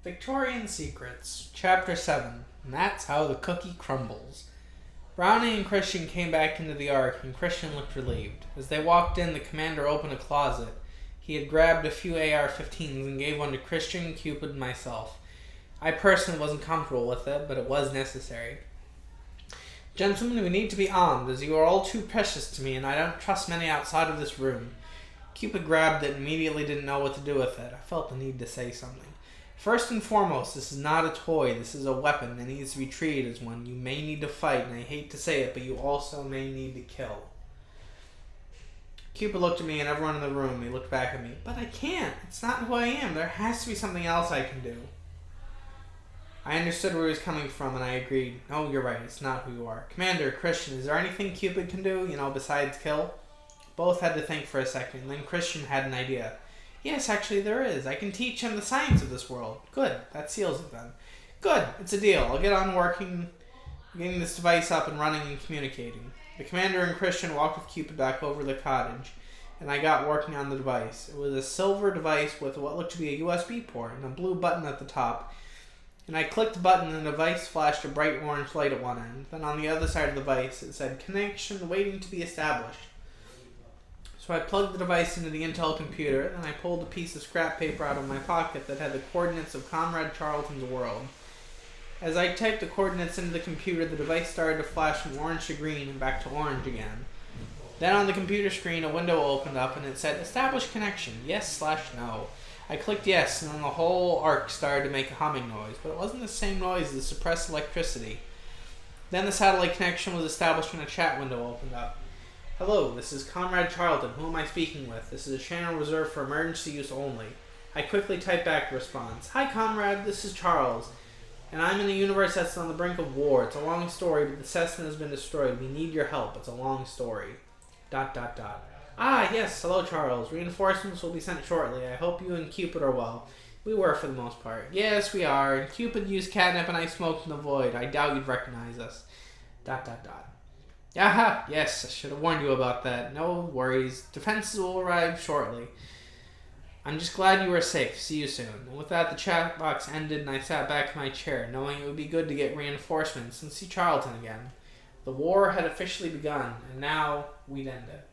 Victorian Secrets, Chapter 7, and that's how the cookie crumbles. Brownie and Christian came back into the Ark, and Christian looked relieved. As they walked in, the commander opened a closet. He had grabbed a few AR-15s and gave one to Christian, Cupid, and myself. I personally wasn't comfortable with it, but it was necessary. Gentlemen, we need to be armed, as you are all too precious to me, and I don't trust many outside of this room. Cupid grabbed it and immediately didn't know what to do with it. I felt the need to say something. First and foremost, this is not a toy. This is a weapon that needs to be treated as one. You may need to fight, and I hate to say it, but you also may need to kill. Cupid looked at me and everyone in the room. He looked back at me. But I can't. It's not who I am. There has to be something else I can do. I understood where he was coming from, and I agreed. Oh, you're right. It's not who you are. Commander, Christian, is there anything Cupid can do, besides kill? Both had to think for a second. Then Christian had an idea. Yes, actually there is. I can teach him the science of this world. Good. That seals it then. Good. It's a deal. I'll get on getting this device up and running and communicating. The commander and Christian walked with Cupid back over the cottage, and I got working on the device. It was a silver device with what looked to be a USB port and a blue button at the top. And I clicked the button and the device flashed a bright orange light at one end. Then on the other side of the device it said, "Connection waiting to be established." So I plugged the device into the Intel computer, and I pulled a piece of scrap paper out of my pocket that had the coordinates of Comrade Charlton's world. As I typed the coordinates into the computer, the device started to flash from orange to green and back to orange again. Then on the computer screen, a window opened up and it said, "Establish connection, yes/no." I clicked yes, and then the whole Ark started to make a humming noise, but it wasn't the same noise as the suppressed electricity. Then the satellite connection was established when a chat window opened up. "Hello, this is Comrade Charlton. Who am I speaking with? This is a channel reserved for emergency use only." I quickly typed back a response. "Hi, Comrade. This is Charles. And I'm in a universe that's on the brink of war. It's a long story, but the Cessna has been destroyed. We need your help. It's a long story. ... Ah, yes. Hello, Charles. Reinforcements will be sent shortly. I hope you and Cupid are well." "We were, for the most part." "Yes, we are. And Cupid used catnip and I smoked in the void. I doubt you'd recognize us. ... Aha! Yes, I should have warned you about that. No worries. Defenses will arrive shortly. I'm just glad you were safe. See you soon." And with that, the chat box ended and I sat back in my chair, knowing it would be good to get reinforcements and see Charlton again. The war had officially begun, and now we'd end it.